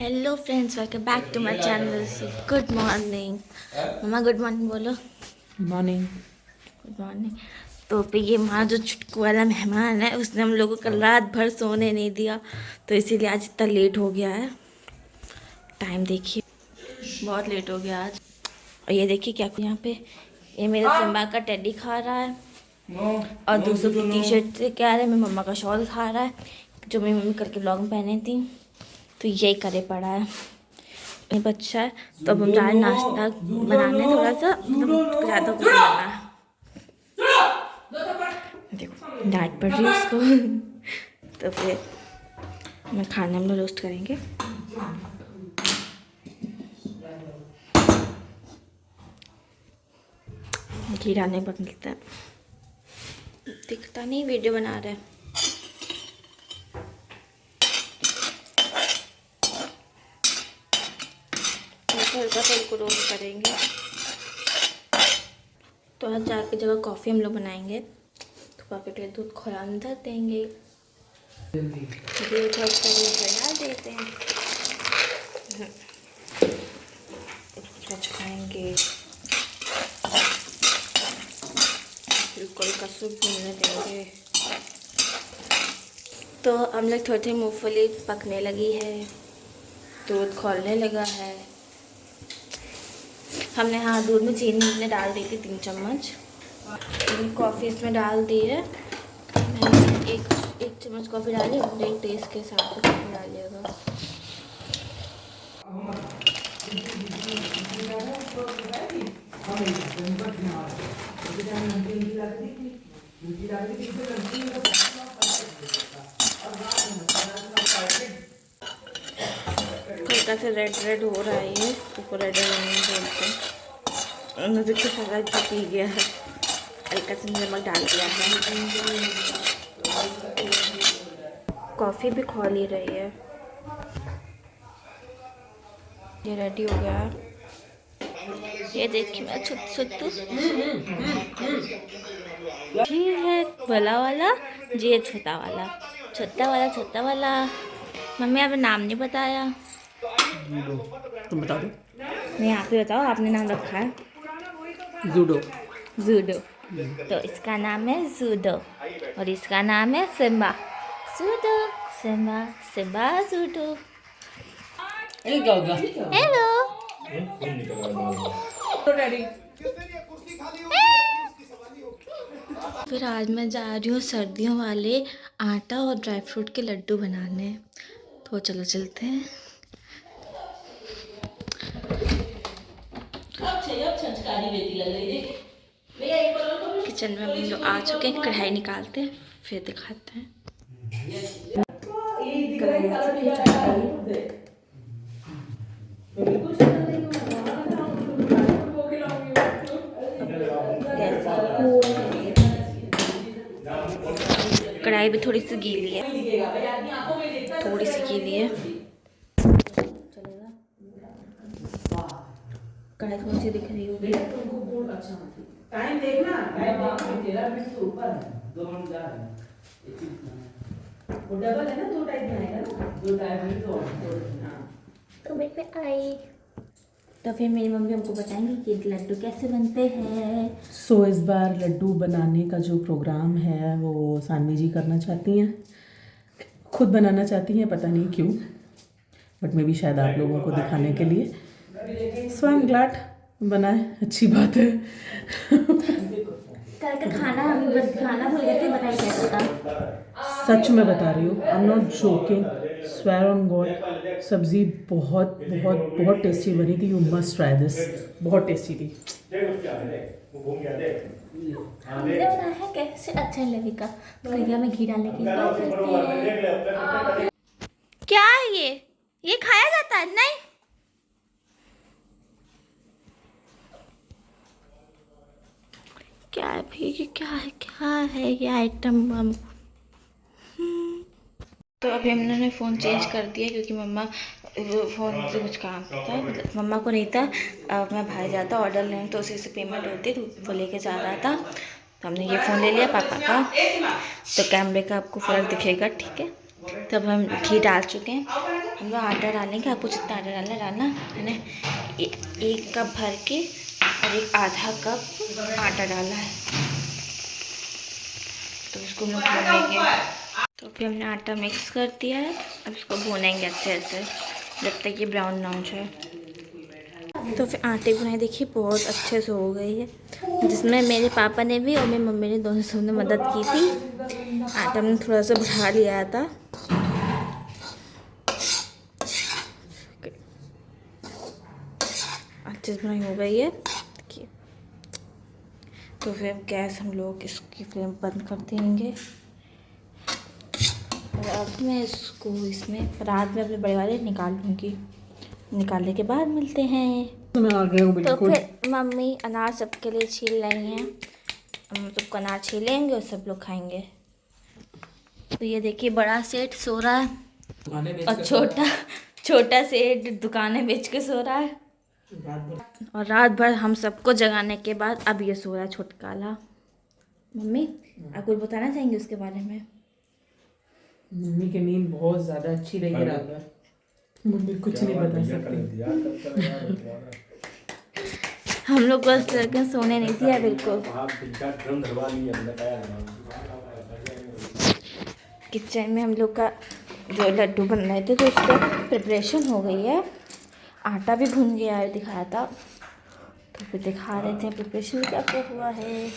Hello friends, welcome back to my channel. Good morning मम्मा, good morning बोलो। Morning. Good morning. तो पे ये हमारा जो छुटकू वाला मेहमान है, उसने हम लोगों को कल रात भर सोने नहीं दिया, तो इसीलिए आज इतना लेट हो गया है। टाइम देखिए, बहुत लेट हो गया आज। और ये देखिए क्या यहाँ पे, ये मेरे सिम्बा का टेडी खा रहा है और दूसरों की टी शर्ट से क्या है, मेरी मम्मा का शॉल खा रहा है जो मेरी मम्मी करके ब्लॉग में पहने थी, तो यही करे पड़ा है। ये बच्चा है तो अब हम जा रहे हैं नाश्ता बनाने, थोड़ा सा मतलब ज़्यादा कुछ बना है। देखो डांट पड़ रही है उसको तो फिर मैं खाने हम लोग रोस्ट करेंगे। घी डालने पर मिलता है, दिखता नहीं, वीडियो बना रहे हैं। हल्का सा इनको रोस्ट करेंगे। तो आज चाय की जगह कॉफ़ी हम लोग बनाएंगे, तो कॉफ़ी के लिए दूध खोया अंदर देंगे, दूध थोड़ा डाल देते हैं, खाएंगे, फिर कोई कसूर भूनने देंगे। तो हम लोग थोड़ी थोड़ी मूँगफली पकने लगी है, दूध खौलने लगा है। हमने हाँ दूध में चीनी हमने डाल दी थी 3 चम्मच, कॉफ़ी इसमें डाल दी है मैंने, एक चम्मच कॉफ़ी डाली, और एक टेस्ट के हिसाब से कॉफ़ी डालिएगा। हल्का से रेड हो रहा है ये, उसको रेड नहीं बोलते हैं। मुझे तो सारा घी पी गया है, हल्का से नमक डाल दिया है। कॉफ़ी भी खौल ही रही है, ये रेडी हो गया है। ये देखिए मैं छुट्टू जी है बड़ा वाला, जी है छोटा वाला, छोटा वाला। मम्मी आपने नाम नहीं बताया। तुम बता दो। नहीं आप ही बताओ, आपने नाम रखा है जूडो। जूडो, तो इसका नाम है जूडो और इसका नाम है Simba. Judo Simba, Simba Judo. Hello फिर आज मैं जा रही हूँ सर्दियों वाले आटा और ड्राई फ्रूट के लड्डू बनाने, तो चलो चलते हैं। किचन में हम लोग आ चुके हैं, कढ़ाई निकालते हैं फिर दिखाते हैं। कढ़ाई भी थोड़ी सी गीली है, थोड़ी सी गीली है, चलेगा। कढ़ाई थोड़ी सी दिख रही होगी। टाइम देखना, टाइम 13 मिनट से ऊपर है, 2 मिनट जा रहे हैं। वो डबल है ना, 2 टाइप में आएगा ना, 2 टाइप में तो मैं पे आई। तो फिर मेरी मम्मी हमको बताएंगी कि लड्डू कैसे बनते हैं। सो इस बार लड्डू बनाने का जो प्रोग्राम है वो सानवी जी करना चाहती हैं, खुद बनाना चाहती हैं, पता नहीं क्यों, बट मैं भी शायद आप लोगों को दिखाने के लिए। सो आई एम ग्लैड बनाए, अच्छी बात है। कल का खाना हम खाना भूल गए थे, बताइए कैसे था। सच में बता रही हूँ, I am not joking, swear on God, सब्जी बहुत बहुत बहुत टेस्टी बनी थी। यू मस्ट ट्राई दिस, बहुत टेस्टी थी। हमने बनाया है, कैसे अच्छा लगेगा। भैया में घी डालने की बात करती है। क्या है ये खाया जाता है? नहीं, क्या है भाई, ये क्या है ये आइटम। हम तो अभी हमने फ़ोन चेंज कर दिया क्योंकि मम्मा फ़ोन से कुछ काम था, मतलब मम्मा को नहीं था। मैं बाहर जाता ऑर्डर लेने, तो उसी से पेमेंट होती, तो वो लेके जा रहा था, तो हमने ये फ़ोन ले लिया पापा का। तो कैमरे का आपको फ़र्क दिखेगा, ठीक है। तब हम घी डाल चुके हैं। हम लोग आटा डालेंगे, आपको जितना आटा डालना है ना। एक कप भर के और एक आधा कप आटा डाला है, तो इसको हम लोग भूनेंगे। तो फिर हमने आटा मिक्स कर दिया है, अब इसको भूनेंगे अच्छे से जब तक ये ब्राउन ना हो जाए। तो फिर आटे की बुनाई देखिए बहुत अच्छे से हो गई है, जिसमें मेरे पापा ने भी और मेरी मम्मी ने दोनों सबने मदद की थी। आटा मैंने थोड़ा सा बढ़ा लिया था। अच्छे से बुनाई हो गई है देखिए। तो फिर गैस हम लोग इसकी फ्लेम बंद कर देंगे और अब मैं इसको इसमें रात में अपने बड़े वाले निकाल लूँगी। निकालने के बाद मिलते हैं। तो मैं आ गया हूँ तो बिल्कुल। फिर मम्मी अनार सबके लिए छील रही हैं। हम सबको अनार छीलेंगे और सब लोग खाएंगे। तो ये देखिए बड़ा सेठ सो रहा है और छोटा सेठ दुकानें बेच के सो रहा है। और रात भर हम सबको जगाने के बाद अब ये सो रहा है छोटा काला। मम्मी आप कुछ बताना चाहेंगे उसके बारे में? मम्मी की नींद बहुत ज़्यादा अच्छी रही है रात भर। मम्मी कुछ नहीं बता सकती। हम लोग को इस लड़के सोने नहीं दिया बिल्कुल। किचन में हम लोग का जो लड्डू बन रहे थे तो उसका प्रिपरेशन हो गई है। आटा भी भुन गया है, दिखाया था। तो फिर दिखा रहे थे प्रिपरेशन क्या क्या हुआ है।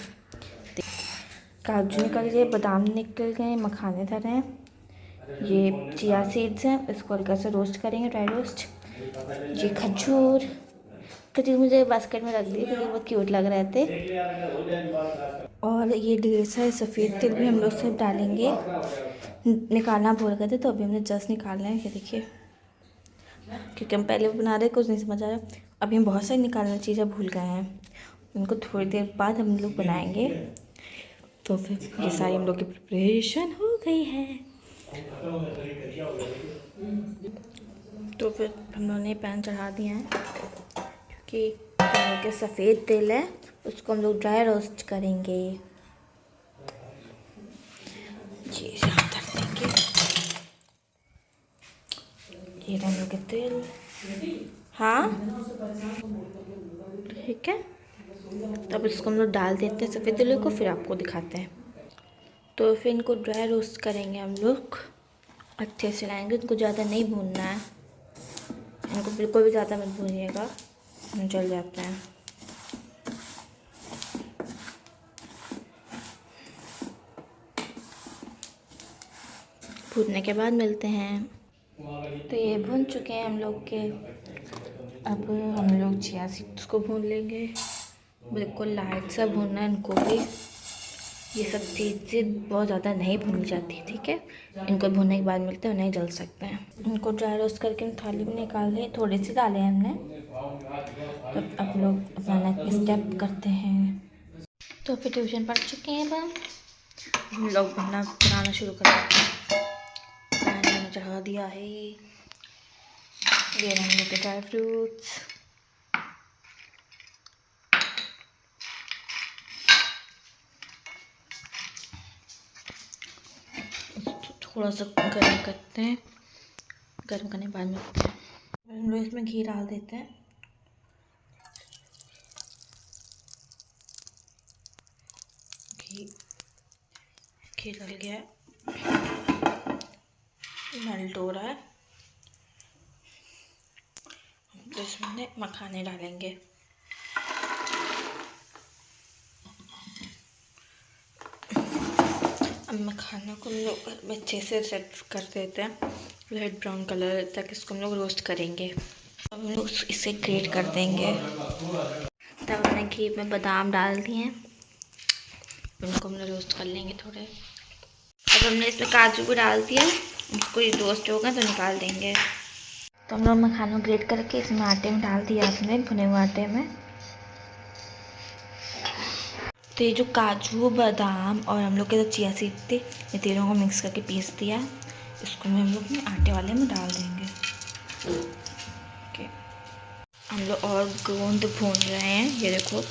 काजू निकल गए, बादाम निकल गए, मखाने धरे हैं। ये चिया सीड्स हैं, इसको हल्का सा रोस्ट करेंगे, ड्राई रोस्ट। ये खजूर मुझे बास्केट में रख दी क्योंकि बहुत क्यूट लग रहे थे। और ये ढेर सारे सफ़ेद तिल भी हम लोग सब डालेंगे। निकालना भूल गए थे तो अभी हमने जस्ट निकालना है। ये देखिए, क्योंकि हम पहले बना रहे कुछ नहीं समझ आ रहा। अभी हम बहुत सारी निकालने चीज़ें भूल गए हैं, उनको थोड़ी देर बाद हम लोग बनाएंगे। तो फिर ये सारी हम लोग की प्रिपरेशन हो गई है। तो फिर हम लोगों ने पैन चढ़ा दिया है क्योंकि हम लोग के सफ़ेद तिल है, उसको हम लोग ड्राई रोस्ट करेंगे। जी यहाँ तक देंगे। ये हम लोग के तिल, हाँ ठीक है। तब इसको हम लोग डाल देते हैं सफ़ेद तिलों को, फिर आपको दिखाते हैं। तो फिर इनको ड्राई रोस्ट करेंगे हम लोग, अच्छे से लाएंगे। इनको ज़्यादा नहीं भूनना है, इनको बिल्कुल भी ज़्यादा मत भूनिएगा, जल जाते हैं। भूनने के बाद मिलते हैं। तो ये भून चुके हैं हम लोग के। अब हम लोग चिया सीड्स को भून लेंगे, बिल्कुल लाइट सा भूनना है इनको भी। ये सब चीज़ें बहुत ज़्यादा नहीं भूनी जाती, ठीक है। इनको भूनने के बाद मिलते हैं, नहीं जल सकते हैं। इनको ड्राई रोस्ट करके हम थाली में निकाल लिए, थोड़े से डाले हैं हमने। तब आप लोग अपना नेक्स्ट स्टेप करते हैं। तो फिर ट्यूशन पढ़ चुके हैं, अब हम लोग बनाना शुरू कर देते हैं। मैंने चढ़ा दिया है ये हम लोग के ड्राई फ्रूट्स। थोड़ा सा गर्म करते हैं, गर्म करने के बाद में हम लोग इसमें घी डाल देते हैं। घी डल गया है, मेल्ट हो रहा है। तो इसमें मखाने डालेंगे। अब मखानों को हम लोग अच्छे से सेट कर देते हैं, रेड ब्राउन कलर तक इसको हम लोग रोस्ट करेंगे। अब हम लोग इसे ग्रेट कर देंगे। तब हमने घी में बादाम डाल दिए, उनको हम लोग रोस्ट कर लेंगे थोड़े। अब हमने इसमें काजू भी डाल दिया, उसको ये रोस्ट होगा तो निकाल देंगे। तो हम लोग मखानों ग्रेट करके इसमें आटे में डाल दिया आपने, भुने हुए आटे में। तो ये जो काजू बादाम और हम लोग के जो चिया सीड थे, ये तीनों को मिक्स करके पीस दिया। इसको हम लोग अपने आटे वाले में डाल देंगे। ओके, हम लोग और गोंद भून रहे हैं, ये देखो।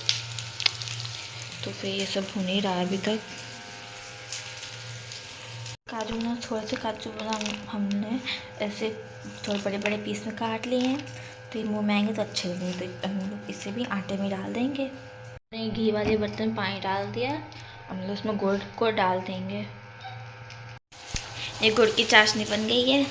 तो फिर ये सब भून ही रहा है अभी तक। काजू काजू ना, थोड़े से काजू बादाम हमने ऐसे थोड़े बड़े बड़े पीस में काट लिए हैं। तो ये मुँह में आएंगे तो अच्छे लगेंगे, तो हम लोग इसे भी आटे में डाल देंगे। घी वाले बर्तन में पानी डाल दिया, हम लोग उसमें गुड़ को डाल देंगे। ये गुड़ की चाशनी बन गई है।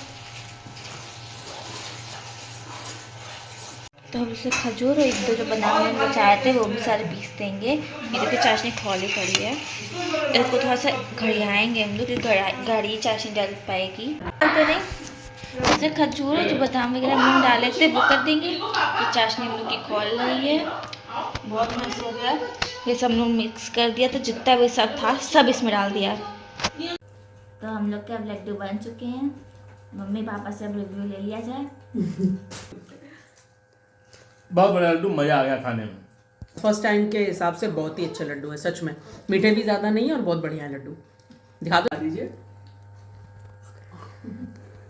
तो हम इसे खजूर और एक दो जो बादाम हम बचाए थे वो भी सारे पीस देंगे। ये देखिए चाशनी खौली पड़ी है, इसको थोड़ा सा घड़ियाएंगे हम लोग, कि गाढ़ी चाशनी डाल पाएगी। तो नहीं जैसे खजूर और जो बादाम वगैरह हम डाले थे वो कर देंगे। ये चाशनी हम लोग की खौल रही है, बहुत मस्त हो गया। ये सब लोग मिक्स कर दिया, तो जितना भी सब था सब इसमें डाल दिया। तो हम लोग के अब लड्डू बन चुके हैं। मम्मी पापा से अब रिव्यू ले लिया जाए। बहुत बड़ा लड्डू, मज़ा आ गया खाने में। फर्स्ट टाइम के हिसाब से बहुत ही अच्छे लड्डू है, सच में। मीठे भी ज़्यादा नहीं है और बहुत बढ़िया है लड्डू। दिखा दीजिए।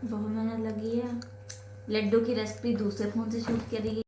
बहुत मेहनत लगी है। लड्डू की रेसिपी दूसरे फ़ोन से शूट करी गई।